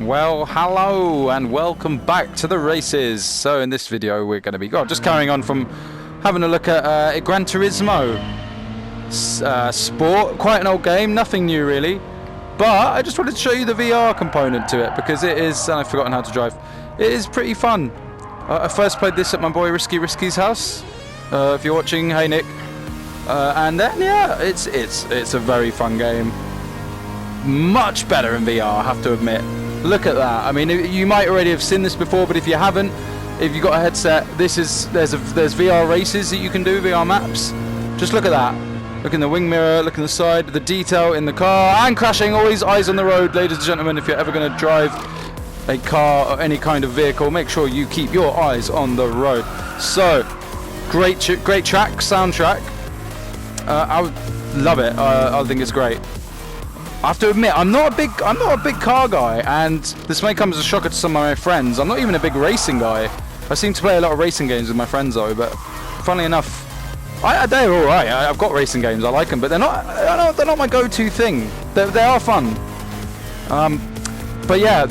Well, hello and welcome back to the races. So in this video we're going to be just carrying on from having a look at Gran Turismo Sport. Quite an old game, nothing new really, but I just wanted to show you the VR component to it because it is, and I've forgotten how to drive, it is pretty fun. I first played this at my boy Risky's house. If you're watching, hey Nick. And then yeah, it's a very fun game. Much better in VR, I have to admit. Look at that. I mean, you might already have seen this before, but if you haven't, if you've got a headset, there's VR races that you can do, VR maps. Just look at that. Look in the wing mirror, look in the side, the detail in the car, and crashing. Always eyes on the road, ladies and gentlemen. If you're ever going to drive a car or any kind of vehicle, make sure you keep your eyes on the road. So, great track, soundtrack. I would love it. I think it's great. I have to admit, I'm not a big car guy, and this may come as a shocker to some of my friends. I'm not even a big racing guy. I seem to play a lot of racing games with my friends though, but funnily enough, they're all right. I've got racing games, I like them, but they're not my go-to thing. They are fun. But yeah,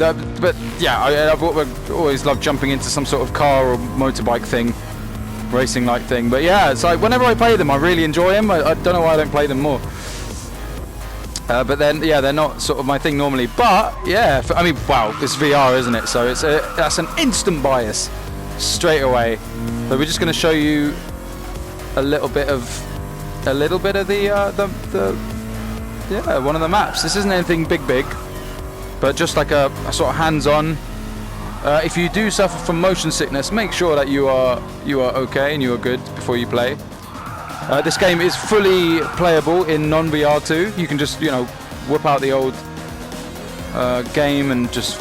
I've always loved jumping into some sort of car or motorbike thing, racing-like thing. But yeah, it's like whenever I play them, I really enjoy them. I don't know why I don't play them more. But then, yeah, they're not sort of my thing normally. But yeah, I mean, wow, it's VR, isn't it? So that's an instant bias straight away. So we're just going to show you a little bit of the one of the maps. This isn't anything big, but just like a sort of hands-on. If you do suffer from motion sickness, make sure that you are okay and you are good before you play. This game is fully playable in non-VR too. You can just, whip out the old game and just,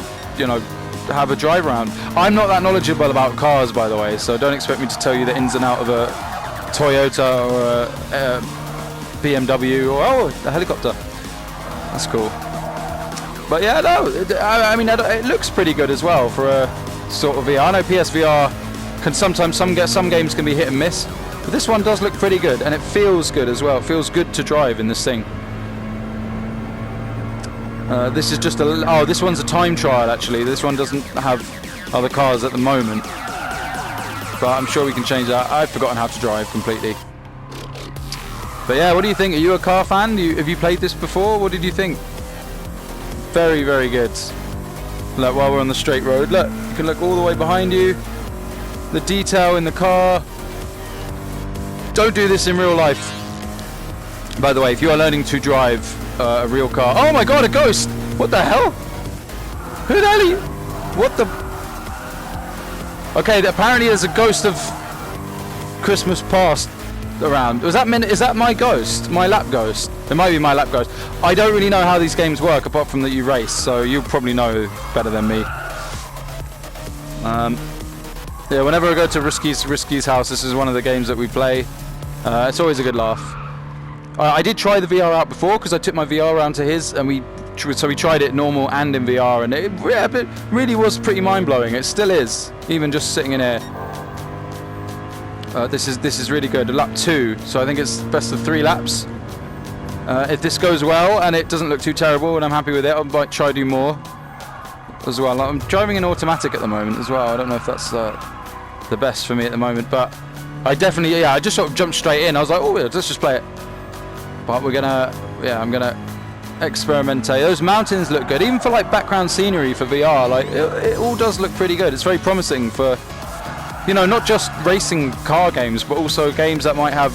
have a drive around. I'm not that knowledgeable about cars, by the way, so don't expect me to tell you the ins and out of a Toyota or a BMW or a helicopter. That's cool. But yeah, no, I mean, it looks pretty good as well for a sort of VR. I know PSVR can sometimes, some games can be hit and miss. But this one does look pretty good, and it feels good as well. It feels good to drive in this thing. This is just this one's a time trial actually. This one doesn't have other cars at the moment. But I'm sure we can change that. I've forgotten how to drive completely. But yeah, what do you think? Are you a car fan? Have you played this before? What did you think? Very, very good. Look, while we're on the straight road, look, you can look all the way behind you. The detail in the car. Don't do this in real life. By the way, if you are learning to drive a real car... Oh my god, a ghost! What the hell? Who the hell are you? What the... Okay, apparently there's a ghost of Christmas past around. Is that my ghost? My lap ghost? It might be my lap ghost. I don't really know how these games work, apart from that you race, so you'll probably know better than me. Yeah, whenever I go to Risky's house, this is one of the games that we play. It's always a good laugh. I did try the VR out before because I took my VR around to his, and we tried it normal and in VR, and it really was pretty mind-blowing. It still is, even just sitting in here. This is really good. Lap 2, so I think it's best of 3 laps. If this goes well and it doesn't look too terrible and I'm happy with it, I might try to do more as well. I'm driving in automatic at the moment as well. I don't know if that's the best for me at the moment, but I definitely, I just sort of jumped straight in. I was like, oh, let's just play it. But I'm gonna experimentate. Those mountains look good, even for like background scenery for VR. Like it all does look pretty good. It's very promising for, not just racing car games, but also games that might have,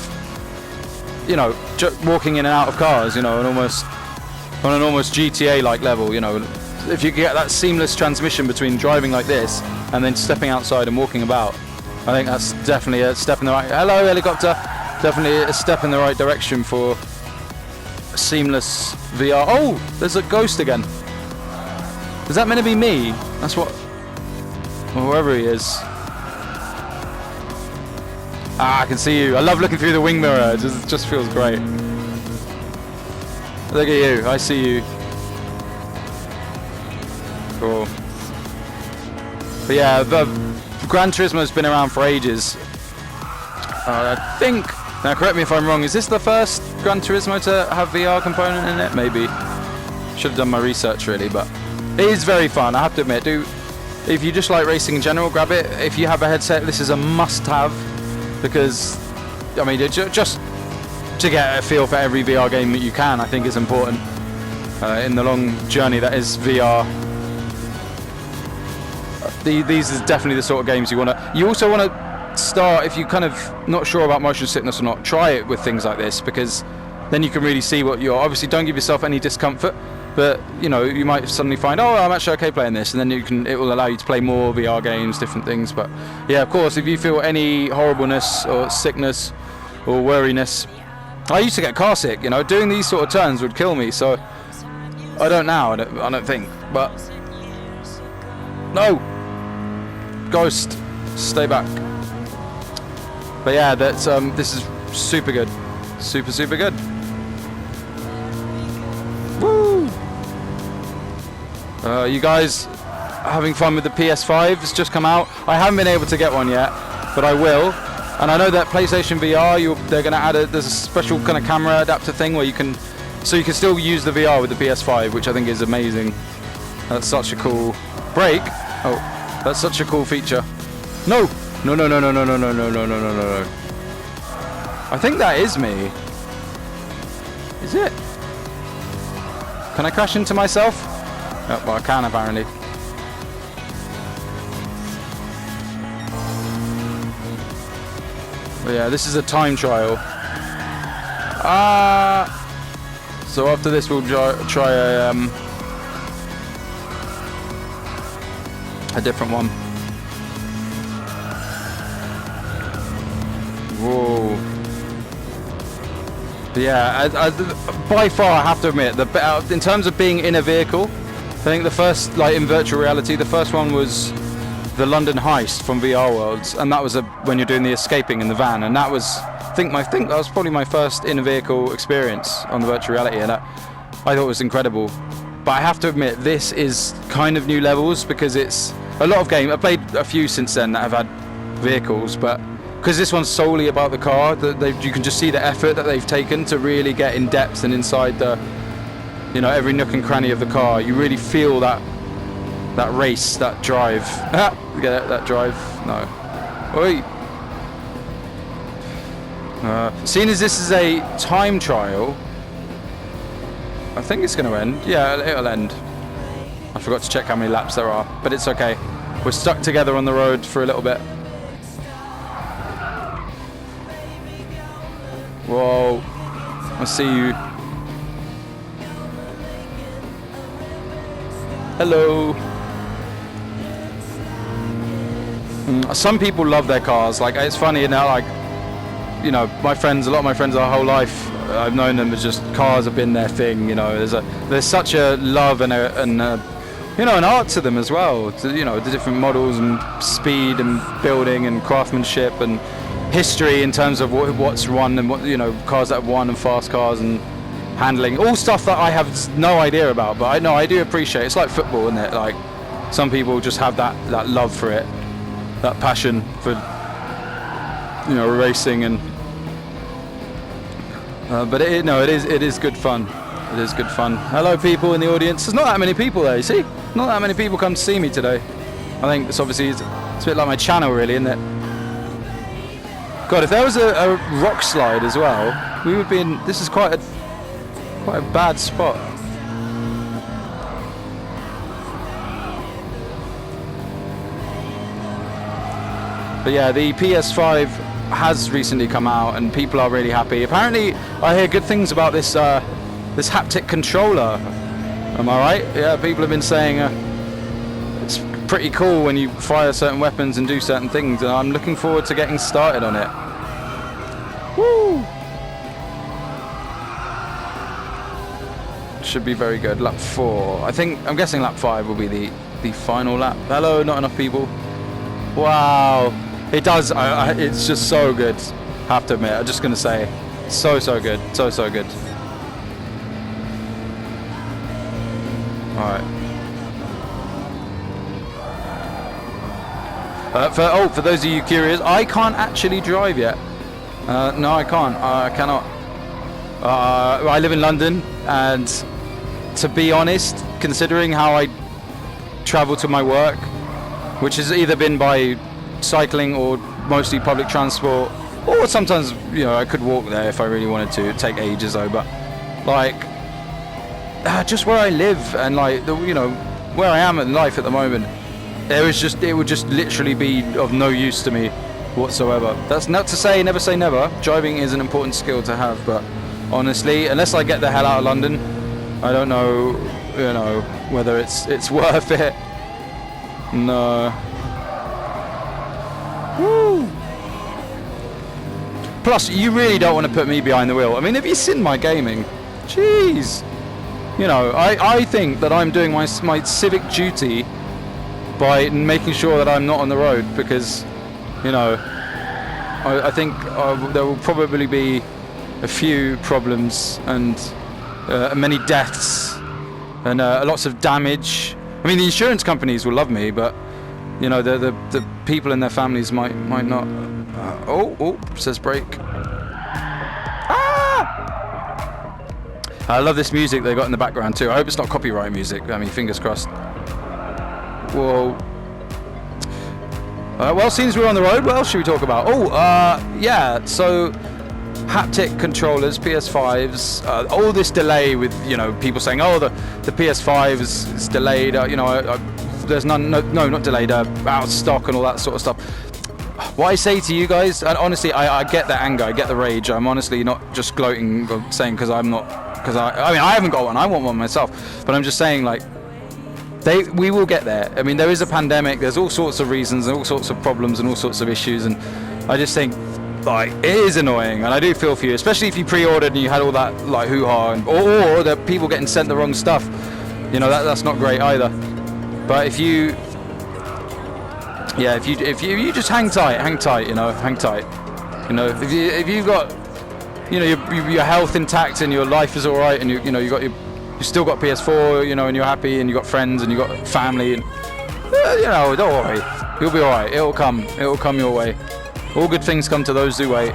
walking in and out of cars. On an almost GTA-like level. If you get that seamless transmission between driving like this and then stepping outside and walking about, I think that's definitely a step in the right... Hello, helicopter! Definitely a step in the right direction for seamless VR. Oh, there's a ghost again. Is that meant to be me? That's what... Or whoever he is. I can see you. I love looking through the wing mirror. It just feels great. Look at you. I see you. Cool. But yeah, the Gran Turismo has been around for ages. I think, now correct me if I'm wrong, is this the first Gran Turismo to have VR component in it? Maybe. Should have done my research really, but It is very fun, I have to admit. If you just like racing in general, grab it. If you have a headset, this is a must-have, because I mean, just to get a feel for every VR game that you can, I think is important in the long journey that is VR. These is definitely the sort of games you want to. You also want to start, if you kind of not sure about motion sickness or not, try it with things like this, because then you can really see what you're. Obviously, don't give yourself any discomfort, but you know, you might suddenly find, oh, I'm actually okay playing this, and then it will allow you to play more VR games, different things. But yeah, of course, if you feel any horribleness or sickness or worriness, I used to get car sick. You know, doing these sort of turns would kill me. So I don't now. I don't think. But no, Ghost, stay back. But yeah, that's this is super good, super good. Woo! You guys having fun with the PS5? It's just come out. I haven't been able to get one yet, but I will. And I know that PlayStation VR, they're going to add there's a special kind of camera adapter thing where you can still use the VR with the PS5, which I think is amazing. That's such a cool break. Oh, that's such a cool feature. No. I think that is me. Is it? Can I crash into myself? Oh, well, I can apparently. But yeah, this is a time trial. So after this, we'll try a different one. Whoa. But yeah, by far, I have to admit, in terms of being in a vehicle, I think the first, like in virtual reality, the first one was the London Heist from VR Worlds, and that was when you're doing the escaping in the van, and that was, I think that was probably my first in-vehicle experience on the virtual reality, and I thought it was incredible. But I have to admit, this is kind of new levels, because it's a lot of games. I've played a few since then that have had vehicles, but because this one's solely about the car, you can just see the effort that they've taken to really get in depth and inside every nook and cranny of the car. You really feel that race, that drive. You get it? That drive? No. Oi. Seeing as this is a time trial, I think it's going to end. Yeah, it'll end. I forgot to check how many laps there are, but it's okay. We're stuck together on the road for a little bit. Whoa, I see you. Hello. Some people love their cars. Like, it's funny, like, you know, a lot of my friends, our whole life, I've known them as just cars have been their thing. You know, there's such a love and an art to them as well. You know, the different models and speed and building and craftsmanship and history in terms of what's won and what, you know, cars that have won and fast cars and handling, all stuff that I have no idea about, but I do appreciate. It's like football, isn't it? Like, some people just have that love for it, that passion for, you know, racing and but it is good fun. It is good fun. Hello, people in the audience. There's not that many people there, you see? Not that many people come to see me today. I think it's obviously it's a bit like my channel, really, isn't it? God, if there was a rock slide as well, we would be in. This is quite a bad spot. But yeah, the PS5 has recently come out, and people are really happy. Apparently, I hear good things about this this haptic controller. Am I right? Yeah, people have been saying it's pretty cool when you fire certain weapons and do certain things, and I'm looking forward to getting started on it. Woo! Should be very good. Lap 4. I'm guessing lap 5 will be the final lap. Hello, not enough people. Wow. It does. It's just so good. Have to admit. I'm just gonna say, so good. So good. All right. For those of you curious, I can't actually drive yet. No, I can't. I cannot. I live in London, and to be honest, considering how I travel to my work, which has either been by cycling or mostly public transport, or sometimes, you know, I could walk there if I really wanted to. It'd take ages though, but like just where I live and like you know, where I am in life at the moment, it would just literally be of no use to me whatsoever. That's not to say never say never. Driving is an important skill to have, but honestly, unless I get the hell out of London, I don't know, you know, whether it's worth it. No. Woo. Plus, you really don't want to put me behind the wheel. I mean, have you seen my gaming? Jeez. You know, I think that I'm doing my civic duty by making sure that I'm not on the road, because, you know, I think there will probably be a few problems and many deaths and lots of damage. I mean, the insurance companies will love me, but you know, the people and their families might not. Says brake. I love this music they got in the background too. I hope it's not copyright music. I mean, fingers crossed. Whoa. Well, since we're on the road, what else should we talk about? Yeah, so haptic controllers, PS5s, all this delay with, you know, people saying, oh, the PS5 is delayed, you know, there's none, no, not delayed, out of stock and all that sort of stuff. What I say to you guys, and honestly, I get the anger, I get the rage. I'm honestly not just gloating or saying because I mean, I haven't got one, I want one myself, but I'm just saying, like, we will get there. I mean, there is a pandemic, there's all sorts of reasons and all sorts of problems and all sorts of issues, and I just think, like, it is annoying, and I do feel for you, especially if you pre-ordered and you had all that, like, hoo-ha, or the people getting sent the wrong stuff. You know, that's not great either. But if you just hang tight, you know, hang tight. You know, if you've got, you know, your health intact and your life is all right, and you still got PS4, you know, and you're happy, and you got friends, and you got family, and you know, don't worry, you'll be all right. It'll come your way. All good things come to those who wait.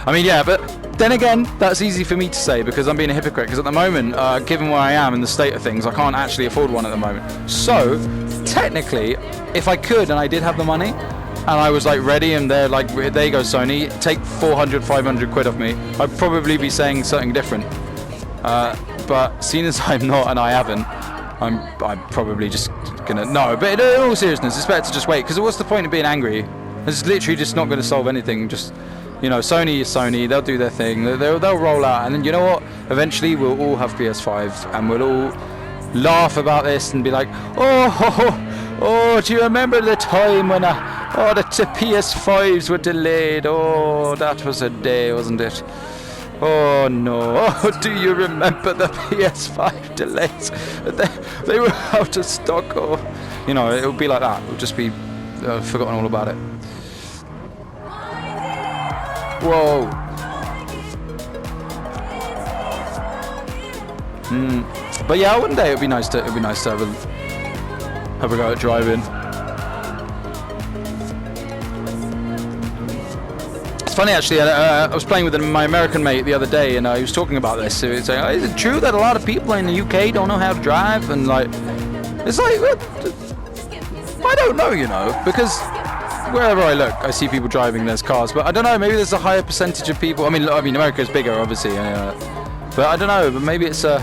I mean, yeah, but then again, that's easy for me to say because I'm being a hypocrite, because at the moment, given where I am in the state of things, I can't actually afford one at the moment. So, technically, if I could and I did have the money, and I was like ready and they're like, there you go Sony, take 400, 500 quid off me, I'd probably be saying something different. But seeing as I'm not and I haven't, I'm probably just gonna, no, but in all seriousness, it's better to just wait, because what's the point of being angry? It's literally just not going to solve anything. Just, you know, Sony is Sony, they'll do their thing, they'll roll out, and then you know what, eventually we'll all have PS5s and we'll all laugh about this and be like, oh, do you remember the time when the PS5s were delayed? Oh, that was a day, wasn't it? Oh no, oh, do you remember the PS5 delays? They were out of stock, or, you know, it'll be like that. It'll just be forgotten all about it. Whoa. But yeah, one day it'd be nice to have a go at driving. It's funny actually. I was playing with my American mate the other day, and he was talking about this. So he was saying, "Is it true that a lot of people in the UK don't know how to drive?" And like, it's like, I don't know, you know, because wherever I look, I see people driving. There's cars, but I don't know. Maybe there's a higher percentage of people. I mean, America's bigger, obviously, but I don't know. But maybe it's I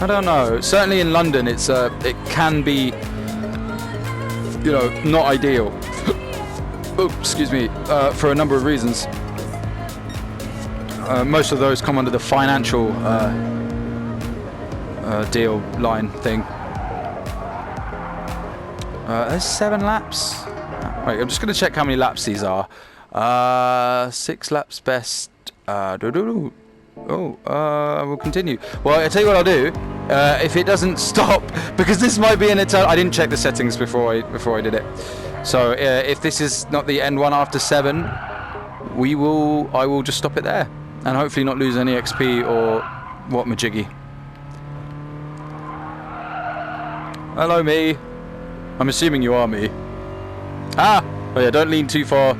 don't know. Certainly in London, it can be, you know, not ideal. Oh, excuse me. For a number of reasons. Most of those come under the financial deal line thing. There's 7 laps. Wait, I'm just going to check how many laps these are. 6 laps best. We'll continue. Well, I'll tell you what I'll do. If it doesn't stop, because this might be an eternal. I didn't check the settings before I did it. So if this is not the end one after 7, I will just stop it there, and hopefully not lose any XP or what majiggy. Hello, me. I'm assuming you are me. Oh yeah, don't lean too far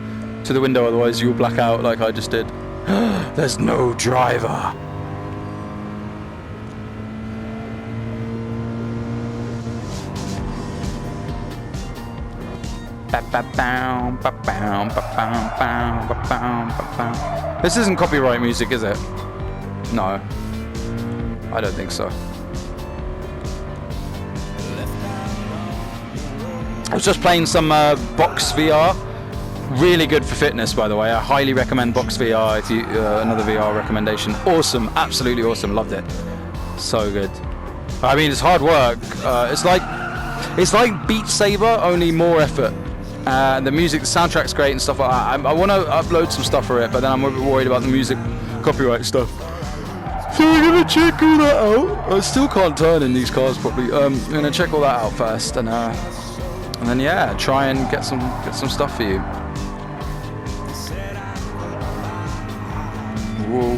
to the window, otherwise you'll black out like I just did. There's no driver. This isn't copyright music, is it? No. I don't think so. I was just playing some Box VR. Really good for fitness, by the way. I highly recommend Box VR. If you another VR recommendation. Awesome, absolutely awesome. Loved it. So good. I mean, it's hard work. It's like Beat Saber, only more effort. The music, the soundtrack's great and stuff like that. I want to upload some stuff for it, but then I'm a bit worried about the music copyright stuff. So we're gonna check all that out. I still can't turn in these cars properly. I'm gonna check all that out first, and then yeah, try and get some stuff for you. Whoa.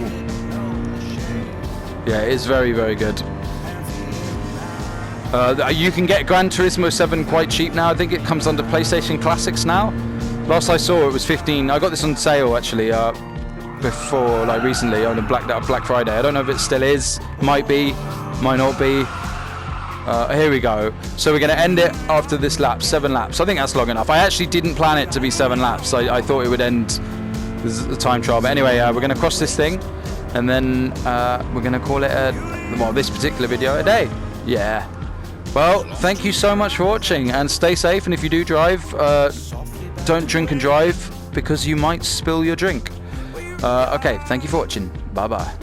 Yeah, it is very, very good. You can get Gran Turismo 7 quite cheap now. I think it comes under PlayStation Classics now. Last I saw it was 15. I got this on sale actually before, like recently, on a Black Friday. I don't know if it still is. Might be, might not be. Here we go. So we're going to end it after this lap, 7 laps. I think that's long enough. I actually didn't plan it to be 7 laps. I thought it would end the time trial. But anyway, we're going to cross this thing, and then we're going to call it this particular video a day. Yeah. Well, thank you so much for watching, and stay safe. And if you do drive, don't drink and drive, because you might spill your drink. Okay, thank you for watching. Bye bye.